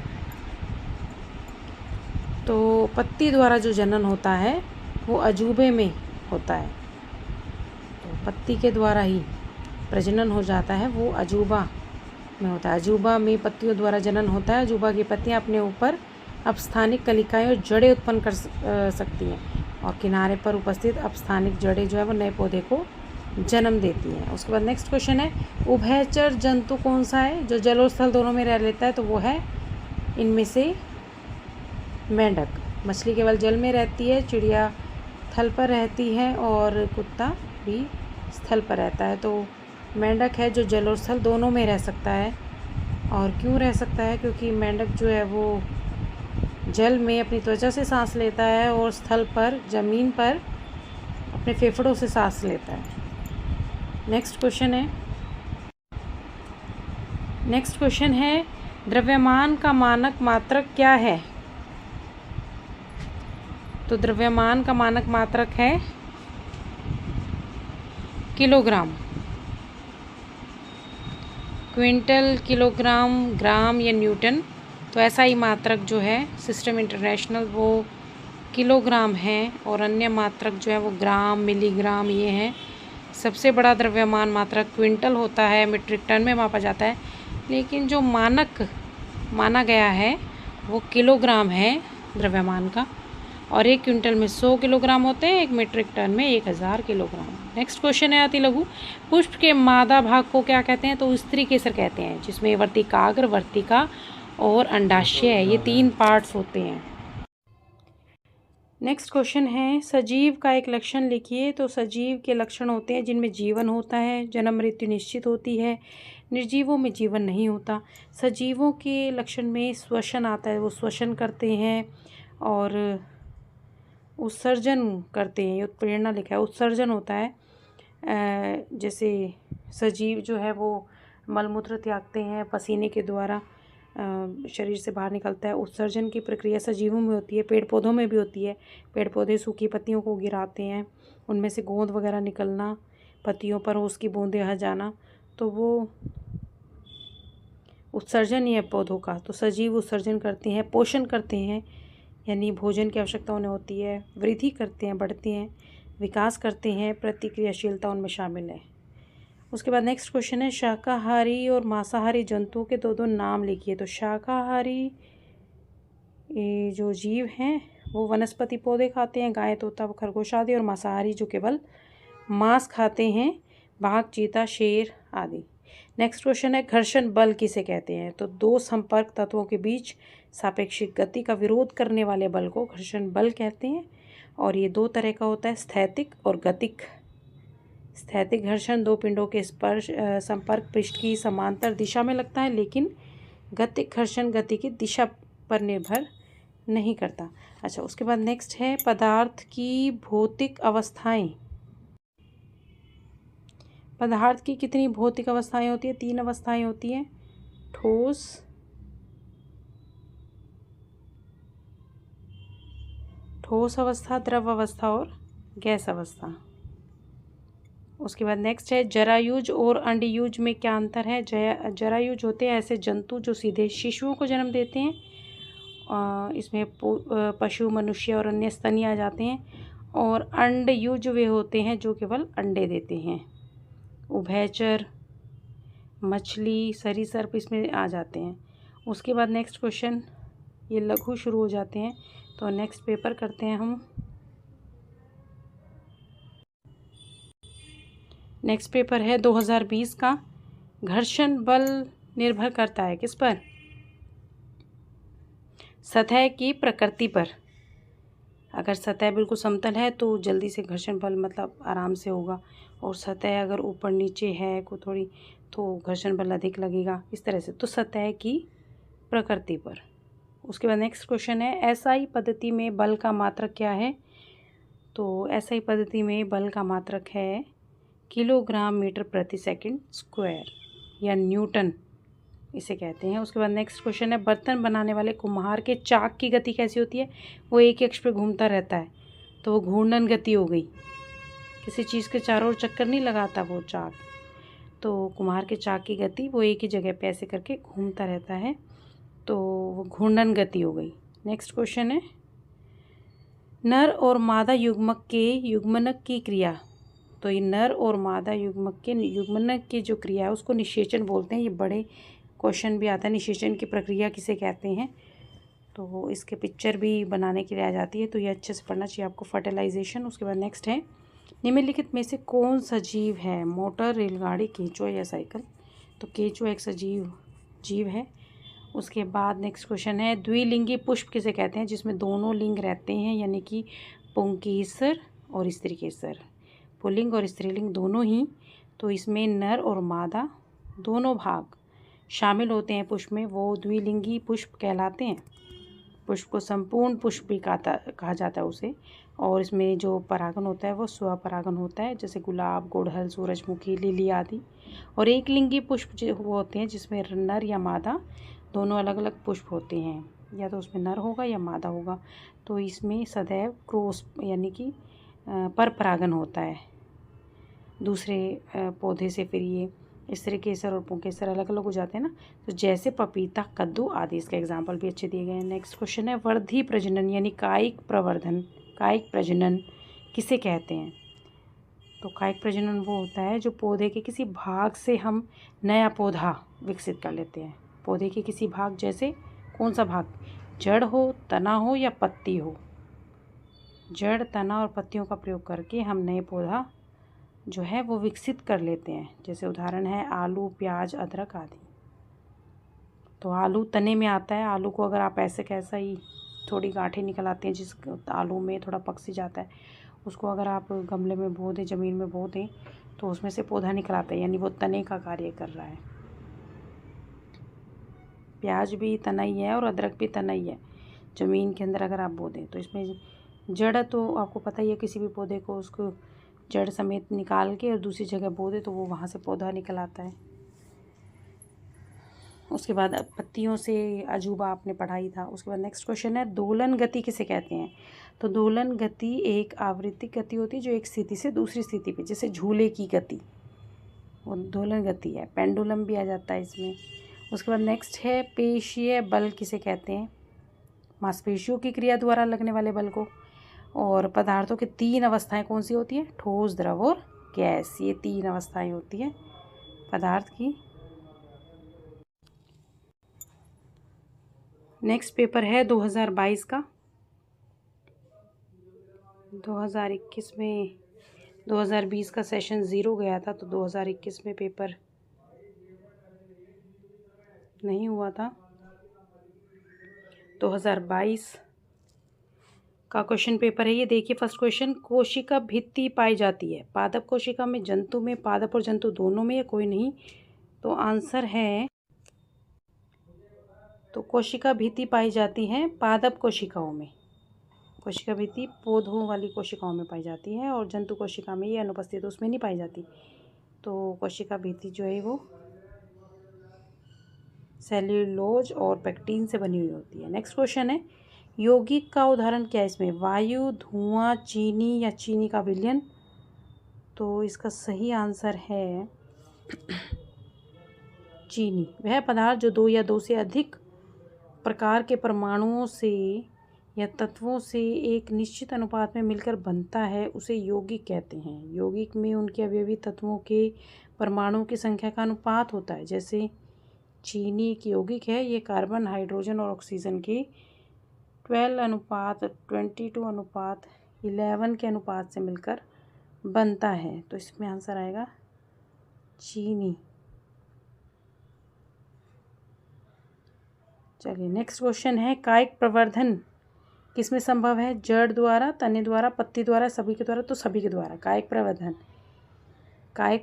तो पत्ती द्वारा जो जनन होता है वो अजूबे में होता है। तो पत्ती के द्वारा ही प्रजनन हो जाता है वो अजूबा में होता है। अजूबा में पत्तियों द्वारा जनन होता है। अजूबा की पत्तियां अपने ऊपर अपस्थानिक कलिकाएं और जड़ें उत्पन्न कर सकती हैं और किनारे पर उपस्थित अपस्थानिक जड़ें जो है वो नए पौधे को जन्म देती हैं। उसके बाद नेक्स्ट क्वेश्चन है उभयचर जंतु कौन सा है जो जल और स्थल दोनों में रह लेता है? तो वो है इनमें से मेंढक। मछली केवल जल में रहती है, चिड़िया थल पर रहती है और कुत्ता भी स्थल पर रहता है। तो मेंढक है जो जल और स्थल दोनों में रह सकता है। और क्यों रह सकता है? क्योंकि मेंढक जो है वो जल में अपनी त्वचा से सांस लेता है और स्थल पर, ज़मीन पर अपने फेफड़ों से सांस लेता है। नेक्स्ट क्वेश्चन है द्रव्यमान का मानक मात्रक क्या है? तो द्रव्यमान का मानक मात्रक है किलोग्राम। क्विंटल, किलोग्राम, ग्राम या न्यूटन। तो ऐसा ही मात्रक जो है सिस्टम इंटरनेशनल वो किलोग्राम है और अन्य मात्रक जो है वो ग्राम, मिलीग्राम ये हैं। सबसे बड़ा द्रव्यमान मात्रक क्विंटल होता है, मीट्रिक टन में मापा जाता है, लेकिन जो मानक माना गया है वो किलोग्राम है द्रव्यमान का। और एक क्विंटल में 100 किलोग्राम होते हैं, एक मीट्रिक टन में 1000 किलोग्राम। नेक्स्ट क्वेश्चन है अति लघु, पुष्प के मादा भाग को क्या कहते हैं? तो स्त्री केसर कहते हैं, जिसमें वर्तिकाग्र, वर्तिका और अंडाशय है, ये 3 पार्ट्स होते हैं। नेक्स्ट क्वेश्चन है सजीव का एक लक्षण लिखिए। तो सजीव के लक्षण होते हैं जिनमें जीवन होता है, जन्म मृत्यु निश्चित होती है। निर्जीवों में जीवन नहीं होता। सजीवों के लक्षण में श्वसन आता है, वो श्वसन करते हैं और उत्सर्जन करते हैं। ये उत्प्रेरणा लिखा है, उत्सर्जन होता है। जैसे सजीव जो है वो मलमूत्र त्यागते हैं, पसीने के द्वारा शरीर से बाहर निकलता है। उत्सर्जन की प्रक्रिया सजीवों में होती है, पेड़ पौधों में भी होती है। पेड़ पौधे सूखी पत्तियों को गिराते हैं, उनमें से गोंद वगैरह निकलना, पत्तियों पर उसकी बूंदें आ जाना, तो वो उत्सर्जन ही है पौधों का। तो सजीव उत्सर्जन करते हैं, पोषण करते हैं, यानी भोजन की आवश्यकता उन्हें होती है, वृद्धि करते हैं, बढ़ते हैं, विकास करते हैं, प्रतिक्रियाशीलता उनमें शामिल है। उसके बाद नेक्स्ट क्वेश्चन है शाकाहारी और मांसाहारी जंतुओं के दो नाम लिखिए। तो शाकाहारी जो जीव हैं वो वनस्पति पौधे खाते हैं, गाय, तोता, खरगोश आदि। और मांसाहारी जो केवल मांस खाते हैं, बाघ, चीता, शेर आदि। नेक्स्ट क्वेश्चन है घर्षण बल किसे कहते हैं? तो 2 संपर्क तत्वों के बीच सापेक्षिक गति का विरोध करने वाले बल को घर्षण बल कहते हैं। और ये 2 तरह का होता है, स्थैतिक और गतिक। स्थैतिक घर्षण 2 पिंडों के संपर्क पृष्ठ की समांतर दिशा में लगता है, लेकिन गतिक घर्षण गति की दिशा पर निर्भर नहीं करता। अच्छा, उसके बाद नेक्स्ट है पदार्थ की भौतिक अवस्थाएं। पदार्थ की कितनी भौतिक अवस्थाएं होती है? 3 अवस्थाएं होती हैं, ठोस अवस्था, द्रव अवस्था और गैस अवस्था। उसके बाद नेक्स्ट है जरायुज और अंडयुज में क्या अंतर है। जरायुज होते हैं ऐसे जंतु जो सीधे शिशुओं को जन्म देते हैं, इसमें पशु, मनुष्य और अन्य स्तनी आ जाते हैं। और अंडयुज वे होते हैं जो केवल अंडे देते हैं। उभयचर, मछली, सरीसृप इसमें आ जाते हैं। उसके बाद नेक्स्ट क्वेश्चन, ये लघु शुरू हो जाते हैं, तो नेक्स्ट पेपर करते हैं हम। नेक्स्ट पेपर है 2020 का। घर्षण बल निर्भर करता है किस पर? सतह की प्रकृति पर। अगर सतह बिल्कुल समतल है तो जल्दी से घर्षण बल मतलब आराम से होगा, और सतह अगर ऊपर नीचे है को थोड़ी तो घर्षण बल अधिक लगेगा, इस तरह से। तो सतह की प्रकृति पर। उसके बाद नेक्स्ट क्वेश्चन है एसआई पद्धति में बल का मात्रक क्या है। तो एसआई पद्धति में बल का मात्रक है किलोग्राम मीटर प्रति सेकंड स्क्वायर या न्यूटन इसे कहते हैं। उसके बाद नेक्स्ट क्वेश्चन है बर्तन बनाने वाले कुम्हार के चाक की गति कैसी होती है। वो एक ही अक्ष पे घूमता रहता है, तो वो घूर्णन गति हो गई। किसी चीज़ के चारों ओर चक्कर नहीं लगाता वो चाक, तो कुम्हार के चाक की गति वो एक ही जगह पे ऐसे करके घूमता रहता है, तो वो घूर्णन गति हो गई। नेक्स्ट क्वेश्चन है नर और मादा युग्मक के युग्मनक की क्रिया। तो ये नर और मादा युग्मक के युग्मनक की जो क्रिया है उसको निषेचन बोलते हैं। ये बड़े क्वेश्चन भी आता है, निषेचन की प्रक्रिया किसे कहते हैं, तो इसके पिक्चर भी बनाने के लिए आ जाती है, तो ये अच्छे से पढ़ना चाहिए आपको। फर्टिलाइजेशन। उसके बाद नेक्स्ट है निम्नलिखित में से कौन सा जीव है। मोटर, रेलगाड़ी, केंचुआ या साइकिल। तो केंचुआ एक सजीव जीव है। उसके बाद नेक्स्ट क्वेश्चन है द्विलिंगी पुष्प किसे कहते हैं, जिसमें दोनों लिंग रहते हैं, यानी कि पुंकेसर और स्त्रीकेसर, पुल्लिंग और स्त्रीलिंग दोनों ही। तो इसमें नर और मादा दोनों भाग शामिल होते हैं पुष्प में, वो द्विलिंगी पुष्प कहलाते हैं। पुष्प को संपूर्ण पुष्प भी कहा जाता है उसे। और इसमें जो परागन होता है वो स्वपरागन होता है, जैसे गुलाब, गुड़हल, सूरजमुखी, लिली आदि। और एक लिंगी पुष्प जो वो होते हैं जिसमें नर या मादा दोनों अलग अलग पुष्प होते हैं, या तो उसमें नर होगा या मादा होगा। तो इसमें सदैव क्रॉस यानी कि पर परागन होता है दूसरे पौधे से। फिर ये स्त्रीकेसर और पुंकेसर अलग अलग हो जाते हैं ना, तो जैसे पपीता, कद्दू आदि। इसके एग्जाम्पल भी अच्छे दिए गए हैं। नेक्स्ट क्वेश्चन है वर्धी प्रजनन यानी कायिक प्रवर्धन, कायिक प्रजनन किसे कहते हैं। तो कायिक प्रजनन वो होता है जो पौधे के किसी भाग से हम नया पौधा विकसित कर लेते हैं। पौधे के किसी भाग, जैसे कौन सा भाग, जड़ हो, तना हो या पत्ती हो। जड़, तना और पत्तियों का प्रयोग करके हम नए पौधा जो है वो विकसित कर लेते हैं। जैसे उदाहरण है आलू, प्याज, अदरक आदि। तो आलू तने में आता है। आलू को अगर आप ऐसे कैसा ही थोड़ी गांठें निकल आती हैं, जिस आलू में थोड़ा पक सी जाता है, उसको अगर आप गमले में बो दें, ज़मीन में बो दें, तो उसमें से पौधा निकल आता है, यानी वो तने का कार्य कर रहा है। प्याज भी तना ही है और अदरक भी तना ही है। ज़मीन के अंदर अगर आप बो दें तो इसमें जड़, तो आपको पता ही है किसी भी पौधे को उसको जड़ समेत निकाल के और दूसरी जगह बो दे तो वो वहाँ से पौधा निकल आता है। उसके बाद पत्तियों से अजूबा आपने पढ़ा ही था। उसके बाद नेक्स्ट क्वेश्चन है दोलन गति किसे कहते हैं। तो दोलन गति एक आवृत्तिक गति होती है जो एक स्थिति से दूसरी स्थिति पे, जैसे झूले की गति, वो दोलन गति है। पेंडुलम भी आ जाता है इसमें। उसके बाद नेक्स्ट है पेशीय बल किसे कहते हैं। मांसपेशियों की क्रिया द्वारा लगने वाले बल को। और पदार्थों की 3 अवस्थाएं कौन सी होती है, ठोस, द्रव और गैस। ये 3 अवस्थाएं होती हैं पदार्थ की। नेक्स्ट पेपर है 2022 का। 2021 में 2020 का सेशन 0 गया था, तो 2021 में पेपर नहीं हुआ था। 2022 का क्वेश्चन पेपर है ये। देखिए फर्स्ट क्वेश्चन, कोशिका भित्ति पाई जाती है पादप कोशिका में, जंतु में, पादप और जंतु दोनों में, या कोई नहीं। तो आंसर है, तो कोशिका भित्ति पाई जाती है पादप कोशिकाओं में। कोशिका भित्ति पौधों वाली कोशिकाओं में पाई जाती है, और जंतु कोशिका में ये अनुपस्थित, उसमें नहीं पाई जाती। तो कोशिका भित्ति जो है वो सेल्यूलोज और पेक्टिन से बनी हुई होती है। नेक्स्ट क्वेश्चन है यौगिक का उदाहरण क्या है इसमें, वायु, धुआं, चीनी या चीनी का विलयन। तो इसका सही आंसर है चीनी। वह पदार्थ जो 2 या 2 से अधिक प्रकार के परमाणुओं से या तत्वों से एक निश्चित अनुपात में मिलकर बनता है उसे यौगिक कहते हैं। यौगिक में उनके अवयवी तत्वों के परमाणुओं की संख्या का अनुपात होता है। जैसे चीनी एक यौगिक है, ये कार्बन, हाइड्रोजन और ऑक्सीजन के 12:22:11 के अनुपात से मिलकर बनता है। तो इसमें आंसर आएगा चीनी। चलिए नेक्स्ट क्वेश्चन है, कायिक प्रवर्धन किसमें संभव है? जड़ द्वारा, तने द्वारा, पत्ती द्वारा, सभी के द्वारा? तो सभी के द्वारा। कायिक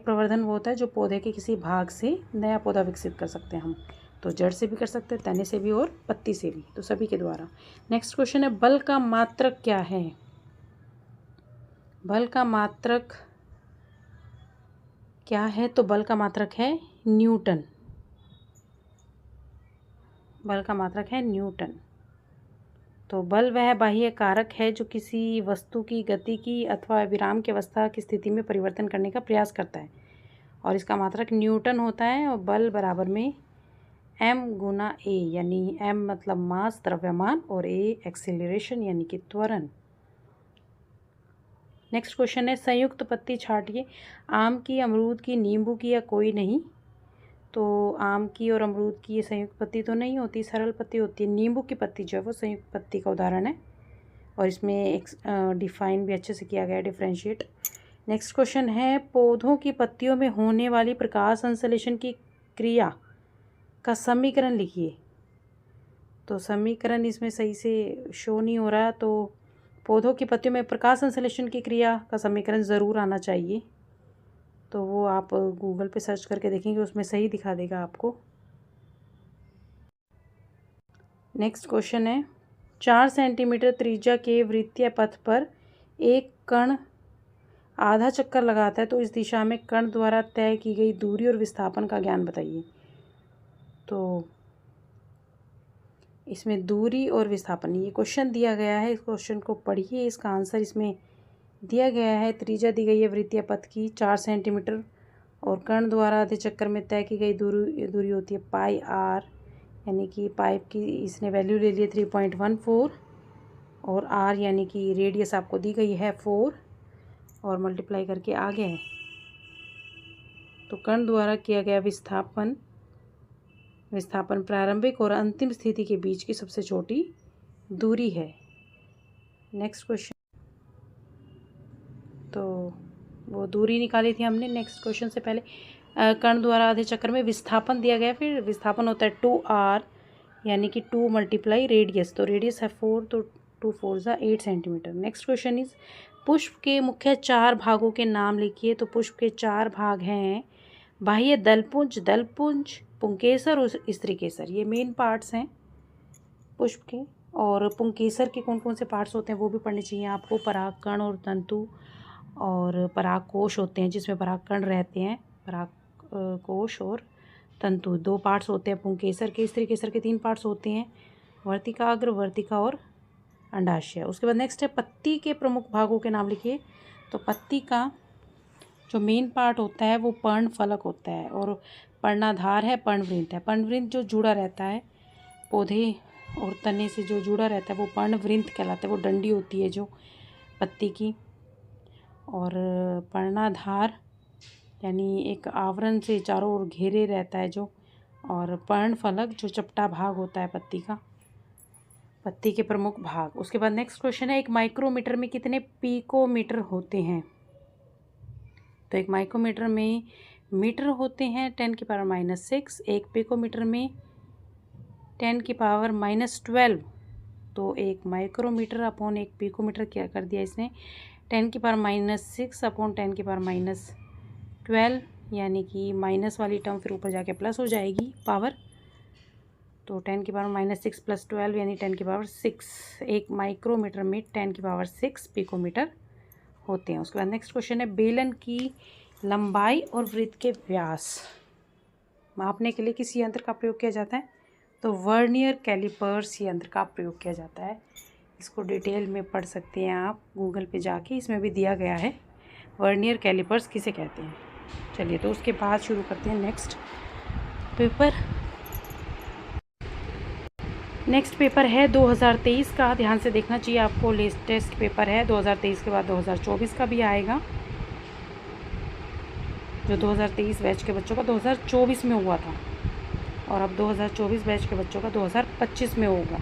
प्रवर्धन वो होता है जो पौधे के किसी भाग से नया पौधा विकसित कर सकते हैं हम। तो जड़ से भी कर सकते हैं, तने से भी और पत्ती से भी, तो सभी के द्वारा। नेक्स्ट क्वेश्चन है, बल का मात्रक क्या है? बल का मात्रक क्या है? तो बल का मात्रक है न्यूटन। बल का मात्रक है न्यूटन। तो बल वह बाह्य कारक है जो किसी वस्तु की गति की अथवा विराम की अवस्था की स्थिति में परिवर्तन करने का प्रयास करता है और इसका मात्रक न्यूटन होता है। और बल बराबर में m गुना a, यानी m मतलब मास, द्रव्यमान, और a एक्सेलरेशन यानी कि त्वरण। नेक्स्ट क्वेश्चन है, संयुक्त पत्ती छांटिए। आम की, अमरूद की, नींबू की या कोई नहीं? तो आम की और अमरूद की ये संयुक्त पत्ती तो नहीं होती, सरल पत्ती होती है। नींबू की पत्ती जो है वो संयुक्त पत्ती का उदाहरण है और इसमें एक डिफाइन भी अच्छे से किया गया है, डिफ्रेंशिएट। नेक्स्ट क्वेश्चन है, पौधों की पत्तियों में होने वाली प्रकाश संश्लेषण की क्रिया का समीकरण लिखिए। तो समीकरण इसमें सही से शो नहीं हो रहा, तो पौधों की पत्तियों में प्रकाश संश्लेषण की क्रिया का समीकरण ज़रूर आना चाहिए। तो वो आप गूगल पे सर्च करके देखेंगे, उसमें सही दिखा देगा आपको। नेक्स्ट क्वेश्चन है, 4 सेंटीमीटर त्रिज्या के वृत्तीय पथ पर एक कण आधा चक्कर लगाता है तो इस दिशा में कण द्वारा तय की गई दूरी और विस्थापन का ज्ञान बताइए। तो इसमें दूरी और विस्थापन, ये क्वेश्चन दिया गया है, इस क्वेश्चन को पढ़िए। इसका आंसर इसमें दिया गया है, त्रिज्या दी गई है वृत्तीय पथ की 4 सेंटीमीटर और कण द्वारा आधे चक्कर में तय की गई दूरी होती है पाई आर, यानी कि पाइप की इसने वैल्यू ले ली है 3.14 और आर यानी कि रेडियस आपको दी गई है 4 और मल्टीप्लाई करके आ गया है। तो कण द्वारा किया गया विस्थापन प्रारंभिक और अंतिम स्थिति के बीच की सबसे छोटी दूरी है। नेक्स्ट क्वेश्चन, तो वो दूरी निकाली थी हमने। नेक्स्ट क्वेश्चन से पहले कण द्वारा आधे चक्कर में विस्थापन दिया गया, फिर विस्थापन होता है 2r यानी कि 2 मल्टीप्लाई रेडियस, तो रेडियस है 4, तो 2 4 = 8 सेंटीमीटर। नेक्स्ट क्वेश्चन इज, पुष्प के मुख्य 4 भागों के नाम लिखिए। तो पुष्प के 4 भाग हैं, बाह्य दलपुंज, पुंकेसर और स्त्रीकेसर, ये मेन पार्ट्स हैं पुष्प के। और पुंकेसर के कौन कौन से पार्ट्स होते हैं वो भी पढ़ने चाहिए आपको। परागकण और तंतु और परागकोश होते हैं जिसमें परागकण रहते हैं, परागकोश और तंतु 2 पार्ट्स होते हैं पुंकेसर के। स्त्रीकेसर के 3 पार्ट्स होते हैं, वर्तिकाग्र, वर्तिका और अंडाशय। उसके बाद नेक्स्ट है, पत्ती के प्रमुख भागों के नाम लिखिए। तो पत्ती का जो मेन पार्ट होता है वो पर्णफलक होता है और पर्णाधार है, पर्णवृंत है। पर्णवृंत जो जुड़ा रहता है पौधे और तने से, जो जुड़ा रहता है वो पर्णवृंत कहलाता है, वो डंडी होती है जो पत्ती की। और पर्णाधार यानी एक आवरण से चारों ओर घेरे रहता है जो, और पर्णफलक जो चपटा भाग होता है पत्ती का, पत्ती के प्रमुख भाग। उसके बाद नेक्स्ट क्वेश्चन है, एक माइक्रोमीटर में कितने पिकोमीटर होते हैं? तो एक माइक्रोमीटर में मीटर होते हैं 10⁻⁻⁶, एक पिकोमीटर में 10⁻⁻12। तो एक माइक्रोमीटर अपॉन एक पिकोमीटर क्या कर दिया इसने, 10⁻⁻6 अपॉन 10⁻⁻12, यानी कि माइनस वाली टर्म फिर ऊपर जाके प्लस हो जाएगी पावर। तो 10⁻⁻6 + 12 यानी 10⁻6। एक माइक्रोमीटर में 10⁻6 पिकोमीटर होते हैं। उसके बाद नेक्स्ट क्वेश्चन है, बेलन की लंबाई और वृत्त के व्यास मापने के लिए किस यंत्र का प्रयोग किया जाता है? तो वर्नियर कैलिपर्स यंत्र का प्रयोग किया जाता है। इसको डिटेल में पढ़ सकते हैं आप गूगल पे जाके, इसमें भी दिया गया है। वर्नियर कैलिपर्स किसे कहते हैं। चलिए, तो उसके बाद शुरू करते हैं नेक्स्ट पेपर। नेक्स्ट पेपर है 2023 का, ध्यान से देखना चाहिए आपको। लेटेस्ट पेपर है 2023 के बाद 2024 का भी आएगा। जो 2023 बैच के बच्चों का 2024 में हुआ था, और अब 2024 बैच के बच्चों का 2025 में होगा।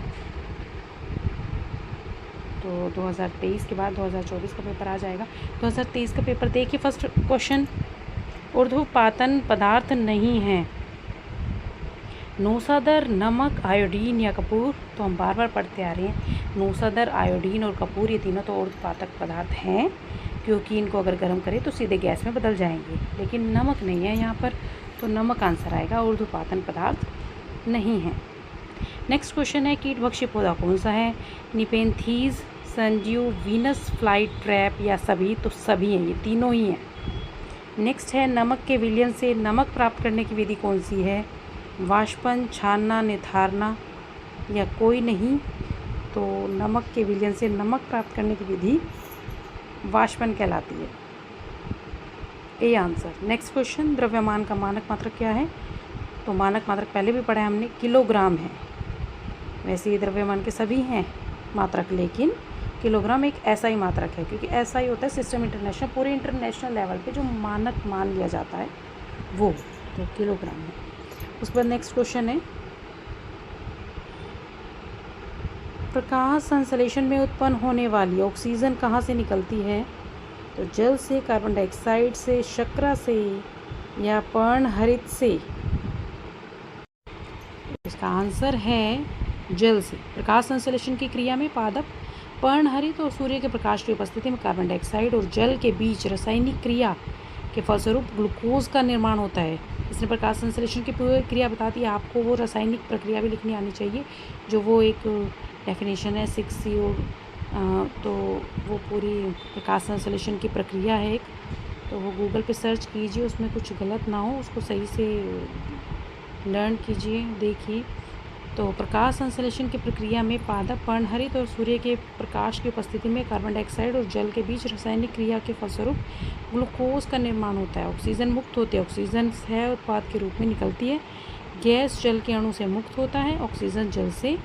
तो 2023 के बाद 2024 का पेपर आ जाएगा। 2023 का पेपर देखिए। फर्स्ट क्वेश्चन, ऊर्ध्वपातन पदार्थ नहीं है। नौसादर, नमक, आयोडीन या कपूर। तो हम बार बार पढ़ते आ रहे हैं, नौसादर, आयोडीन और कपूर, ये तीनों तो ऊर्ध्वपातक पदार्थ हैं, क्योंकि इनको अगर गर्म करें तो सीधे गैस में बदल जाएंगे। लेकिन नमक नहीं है यहाँ पर, तो नमक आंसर आएगा, ऊर्ध्वपातन पदार्थ नहीं है। नेक्स्ट क्वेश्चन है, कीटभक्षी पौधा कौन सा है। Nepenthes, Sanjeev, Venus flight trap या सभी। तो सभी हैं, ये तीनों ही हैं। नेक्स्ट है, नमक के विलयन से नमक प्राप्त करने की विधि कौन सी है। वाष्पन, छानना, निथारना या कोई नहीं। तो नमक के विलयन से नमक प्राप्त करने की विधि वाष्पन कहलाती है, ए आंसर। नेक्स्ट क्वेश्चन, द्रव्यमान का मानक मात्रक क्या है। तो मानक मात्रक पहले भी पढ़ा है हमने, किलोग्राम है। वैसे ये द्रव्यमान के सभी हैं मात्रक, लेकिन किलोग्राम एक ऐसा ही मात्रक है, क्योंकि ऐसा ही होता है सिस्टम इंटरनेशनल, पूरे इंटरनेशनल लेवल पे जो मानक मान लिया जाता है वो तो किलोग्राम है। उसके बाद नेक्स्ट क्वेश्चन है, प्रकाश संश्लेषण में उत्पन्न होने वाली ऑक्सीजन कहाँ से निकलती है। तो जल से, कार्बन डाइऑक्साइड से, शर्करा से या पर्णहरित से। इसका आंसर है जल से। प्रकाश संश्लेषण की क्रिया में पादप, पर्णहरित और सूर्य के प्रकाश की उपस्थिति में कार्बन डाइऑक्साइड और जल के बीच रासायनिक क्रिया के फलस्वरूप ग्लूकोज का निर्माण होता है। इसने प्रकाश संश्लेषण की पूरी क्रिया बता दी। आपको वो रासायनिक प्रक्रिया भी लिखनी आनी चाहिए, जो वो एक डेफिनेशन है 6C, तो वो पूरी प्रकाश संश्लेषण की प्रक्रिया है एक। तो वो गूगल पे सर्च कीजिए, उसमें कुछ गलत ना हो, उसको सही से लर्न कीजिए, देखिए। तो प्रकाश संश्लेषण की प्रक्रिया में पादप, पर्णहरित और सूर्य के प्रकाश की उपस्थिति में कार्बन डाइऑक्साइड और जल के बीच रासायनिक क्रिया के फलस्वरूप ग्लूकोज का निर्माण होता है। ऑक्सीजन मुक्त होती है, ऑक्सीजन सह उत्पाद के रूप में निकलती है। गैस जल के अणु से मुक्त होता है, ऑक्सीजन जल से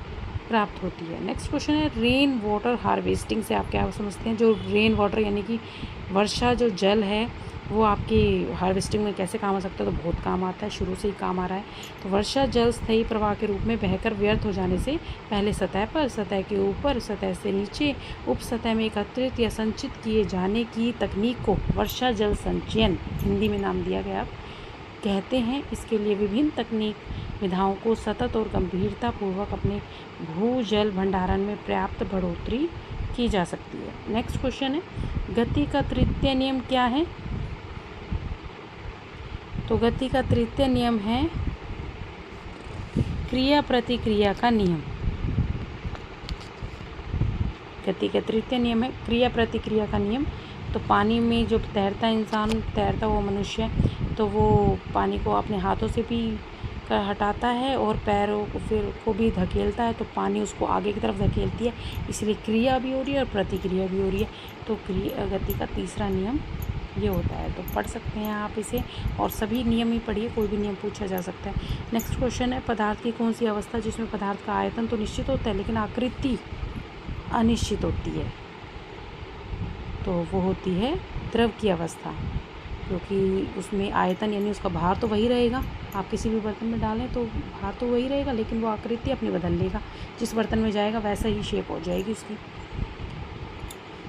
प्राप्त होती है। नेक्स्ट क्वेश्चन है, रेन वाटर हार्वेस्टिंग से आप क्या समझते हैं। जो रेन वाटर यानी कि वर्षा जो जल है, वो आपकी हार्वेस्टिंग में कैसे काम आ सकता है। तो बहुत काम आता है, शुरू से ही काम आ रहा है। तो वर्षा जल स्थायी प्रवाह के रूप में बहकर व्यर्थ हो जाने से पहले सतह पर, सतह के ऊपर, सतह से नीचे, उप सतह में एकत्रित या संचित किए जाने की तकनीक को वर्षा जल संचयन, हिंदी में नाम दिया गया, कहते हैं। इसके लिए विभिन्न तकनीक विधाओं को सतत और गंभीरता पूर्वक अपने भूजल भंडारण में पर्याप्त बढ़ोतरी की जा सकती है। नेक्स्ट क्वेश्चन है, गति का तृतीय नियम क्या है। तो गति का तृतीय नियम है क्रिया प्रतिक्रिया का नियम। गति का तृतीय नियम है क्रिया प्रतिक्रिया का नियम। तो पानी में जो तैरता इंसान, तैरता वो मनुष्य, तो वो पानी को अपने हाथों से भी हटाता है और पैरों को फिर को भी धकेलता है, तो पानी उसको आगे की तरफ धकेलती है। इसलिए क्रिया भी हो रही है और प्रतिक्रिया भी हो रही है। तो गति का तीसरा नियम ये होता है। तो पढ़ सकते हैं आप इसे, और सभी नियम ही पढ़िए, कोई भी नियम पूछा जा सकता है। नेक्स्ट क्वेश्चन है, पदार्थ की कौन सी अवस्था जिसमें पदार्थ का आयतन तो निश्चित होता है लेकिन आकृति अनिश्चित होती है। तो वो होती है द्रव की अवस्था, क्योंकि उसमें आयतन यानी उसका भार तो वही रहेगा। आप किसी भी बर्तन में डालें तो भार तो वही रहेगा, लेकिन वो आकृति अपनी बदल लेगा। जिस बर्तन में जाएगा वैसा ही शेप हो जाएगी उसकी।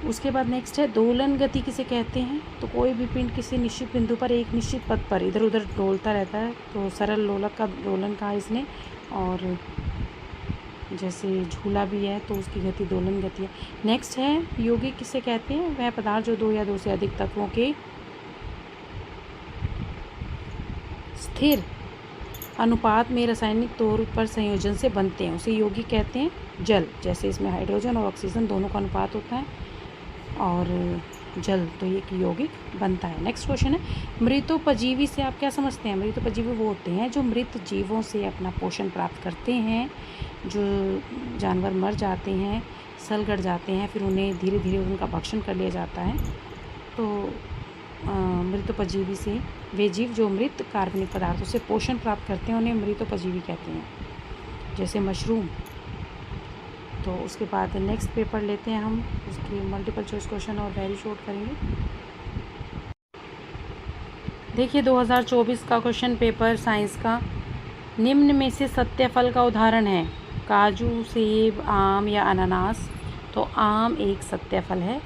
उसके बाद नेक्स्ट है, दोलन गति किसे कहते हैं। तो कोई भी पिंड किसी निश्चित बिंदु पर एक निश्चित पथ पर इधर उधर डोलता रहता है, तो सरल लोलक का दोलन कहा इसने। और जैसे झूला भी है तो उसकी गति दोलन गति है। नेक्स्ट है, यौगिक किसे कहते हैं। वह पदार्थ जो दो या दो से अधिक तत्वों के स्थिर अनुपात में रासायनिक तौर पर संयोजन से बनते हैं, उसे यौगिक कहते हैं। जल, जैसे इसमें हाइड्रोजन और ऑक्सीजन दोनों का अनुपात होता है, और जल तो ये यौगिक बनता है। नेक्स्ट क्वेश्चन है, मृतोपजीवी से आप क्या समझते हैं। मृतोपजीवी वो होते हैं जो मृत जीवों से अपना पोषण प्राप्त करते हैं। जो जानवर मर जाते हैं, सलगड़ जाते हैं, फिर उन्हें धीरे धीरे उनका भक्षण कर लिया जाता है, तो मृतोपजीवी से। वे जीव जो मृत कार्बनिक पदार्थों से पोषण प्राप्त करते हैं उन्हें मृतोपजीवी कहते हैं, जैसे मशरूम। तो उसके बाद नेक्स्ट पेपर लेते हैं हम, उसकी मल्टीपल चॉइस क्वेश्चन और वेरी शॉर्ट करेंगे। देखिए 2024 का क्वेश्चन पेपर साइंस का, निम्न में से सत्य फल का उदाहरण है, काजू, सेब, आम या अनानास। तो आम एक सत्य फल है।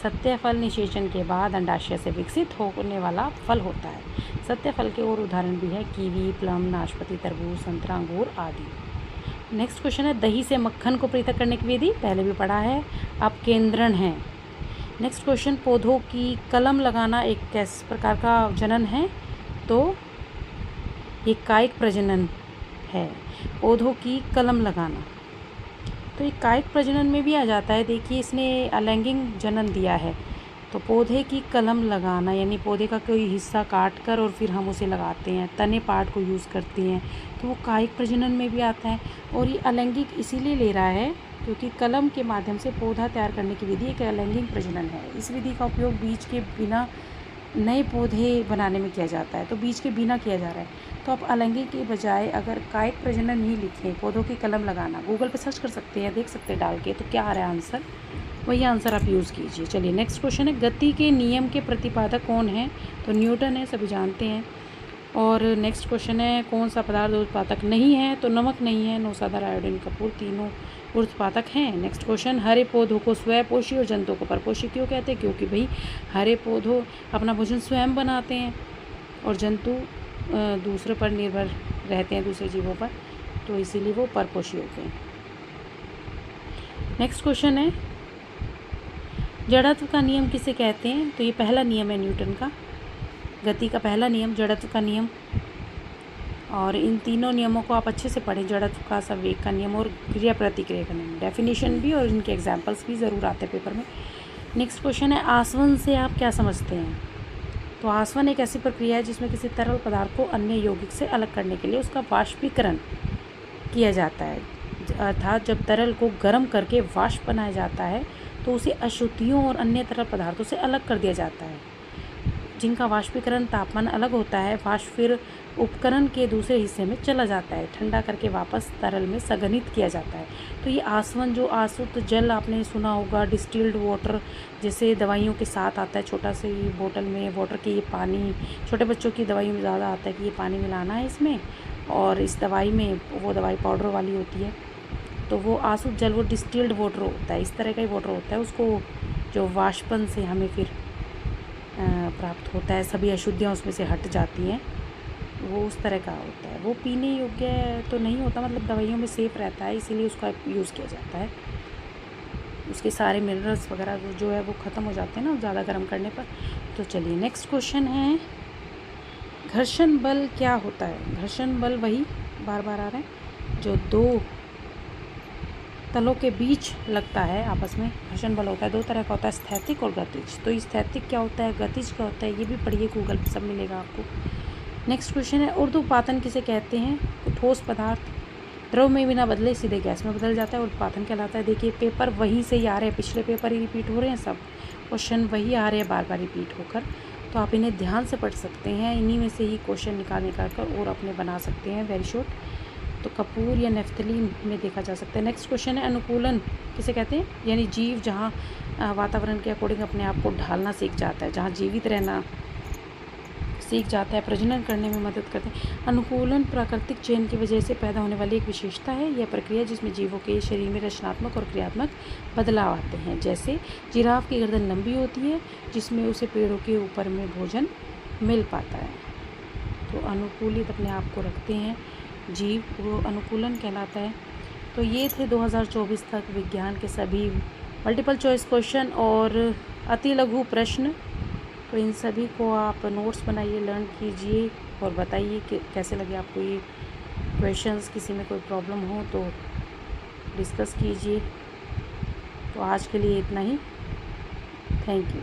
सत्य फल निषेचन के बाद अंडाशय से विकसित होने वाला फल होता है। सत्य फल के और उदाहरण भी है, कीवी, प्लम, नाशपाती, तरबूज, संतरा, अंगूर आदि। नेक्स्ट क्वेश्चन है, दही से मक्खन को पृथक करने की विधि, पहले भी पढ़ा है, अब केंद्रण है। नेक्स्ट क्वेश्चन, पौधों की कलम लगाना एक किस प्रकार का जनन है, तो ये कायिक प्रजनन है। पौधों की कलम लगाना तो ये कायिक प्रजनन में भी आ जाता है। देखिए इसने अलैंगिक जनन दिया है, तो पौधे की कलम लगाना यानी पौधे का कोई हिस्सा काट कर और फिर हम उसे लगाते हैं, तने पार्ट को यूज़ करते हैं, तो वो कायिक प्रजनन में भी आता है। और ये अलैंगिक इसीलिए ले रहा है क्योंकि कलम के माध्यम से पौधा तैयार करने की विधि एक अलैंगिक प्रजनन है। इस विधि का उपयोग बीज के बिना नए पौधे बनाने में किया जाता है, तो बीज के बिना किया जा रहा है। तो आप अलैंगिक के बजाय अगर कायिक प्रजनन ही लिखें, पौधों की कलम लगाना, गूगल पे सर्च कर सकते हैं, देख सकते हैं डाल के, तो क्या आ रहा है आंसर, वही आंसर आप यूज़ कीजिए। चलिए नेक्स्ट क्वेश्चन है, गति के नियम के प्रतिपादक कौन है, तो न्यूटन है, सभी जानते हैं। और नेक्स्ट क्वेश्चन है, कौन सा पदार्थ उत्पादक नहीं है, तो नमक नहीं है, नौसादार, आयोडीन, कपूर, तीनों उत्पादक हैं। नेक्स्ट क्वेश्चन, हरे पौधों को स्वपोषी और जंतुओं को परपोषी क्यों कहते हैं, क्योंकि भाई हरे पौधों अपना भोजन स्वयं बनाते हैं और जंतु दूसरे पर निर्भर रहते हैं, दूसरे जीवों पर, तो इसीलिए वो परपोषी होते हैं। नेक्स्ट क्वेश्चन है, जड़त्व का नियम किसे कहते हैं, तो ये पहला नियम है न्यूटन का, गति का पहला नियम, जड़त्व का नियम। और इन तीनों नियमों को आप अच्छे से पढ़ें, जड़त्व का, संवेग का नियम और क्रिया प्रतिक्रिया का नियम, डेफिनेशन भी और इनके एग्जाम्पल्स भी ज़रूर आते हैं पेपर में। नेक्स्ट क्वेश्चन है, आसवन से आप क्या समझते हैं, तो आसवन एक ऐसी प्रक्रिया है जिसमें किसी तरल पदार्थ को अन्य यौगिक से अलग करने के लिए उसका वाष्पीकरण किया जाता है, अर्थात जब तरल को गर्म करके वाष्प बनाया जाता है तो उसे अशुद्धियों और अन्य तरल पदार्थों से अलग कर दिया जाता है। जिनका वाष्पीकरण तापमान अलग होता है, वाष्प फिर उपकरण के दूसरे हिस्से में चला जाता है, ठंडा करके वापस तरल में संघनित किया जाता है। तो ये आसवन, जो आसुत जल आपने सुना होगा, डिस्टिल्ड वाटर, जैसे दवाइयों के साथ आता है छोटा सी बोतल में वाटर की, ये पानी छोटे बच्चों की दवाइयों में ज़्यादा आता है कि ये पानी मिलाना है इसमें, और इस दवाई में वो दवाई पाउडर वाली होती है, तो वो आसुत जल, वो डिस्टिल्ड वाटर होता है, इस तरह का ही वाटर होता है। उसको जो वाष्पन से हमें फिर प्राप्त होता है, सभी अशुद्धियाँ उसमें से हट जाती हैं, वो उस तरह का होता है। वो पीने योग्य तो नहीं होता, मतलब दवाइयों में सेफ़ रहता है, इसीलिए उसका यूज़ किया जाता है। उसके सारे मिनरल्स वगैरह जो है वो ख़त्म हो जाते हैं ना ज़्यादा गर्म करने पर। तो चलिए नेक्स्ट क्वेश्चन है, घर्षण बल क्या होता है, घर्षण बल वही बार बार आ रहे हैं जो दो तलों के बीच लगता है आपस में, घर्षण बल होता है। दो तरह का होता है, स्थैतिक और गतिज। तो स्थैतिक क्या होता है, गतिज क्या होता है, ये भी पढ़िए, गूगल पे सब मिलेगा आपको। नेक्स्ट क्वेश्चन है, ऊर्ध्वपातन किसे कहते हैं, ठोस पदार्थ द्रव में बिना बदले सीधे गैस में बदल जाता है, ऊर्ध्वपातन कहलाता है। देखिए पेपर वहीं से ही आ रहे हैं, पिछले पेपर ही रिपीट हो रहे हैं, सब क्वेश्चन वही आ रहे हैं बार बार रिपीट होकर, तो आप इन्हें ध्यान से पढ़ सकते हैं, इन्हीं में से ही क्वेश्चन निकाल कर और अपने बना सकते हैं वेरी शॉर्ट। तो कपूर या नेफ्थलीन में देखा जा सकता है। नेक्स्ट क्वेश्चन है, अनुकूलन किसे कहते हैं, यानी जीव जहाँ वातावरण के अकॉर्डिंग अपने आप को ढालना सीख जाता है, जहाँ जीवित रहना सीख जाता है, प्रजनन करने में मदद करते हैं। अनुकूलन प्राकृतिक चयन की वजह से पैदा होने वाली एक विशेषता है, यह प्रक्रिया जिसमें जीवों के शरीर में रचनात्मक और क्रियात्मक बदलाव आते हैं। जैसे जिराफ की गर्दन लंबी होती है जिसमें उसे पेड़ों के ऊपर में भोजन मिल पाता है, तो अनुकूलित अपने आप को रखते हैं जीव, वो अनुकूलन कहलाता है। तो ये थे 2024 तक विज्ञान के सभी मल्टीपल चॉइस क्वेश्चन और अति लघु प्रश्न। तो इन सभी को आप नोट्स बनाइए, लर्न कीजिए और बताइए कि कैसे लगे आपको ये क्वेश्चंस। किसी में कोई प्रॉब्लम हो तो डिस्कस कीजिए। तो आज के लिए इतना ही, थैंक यू।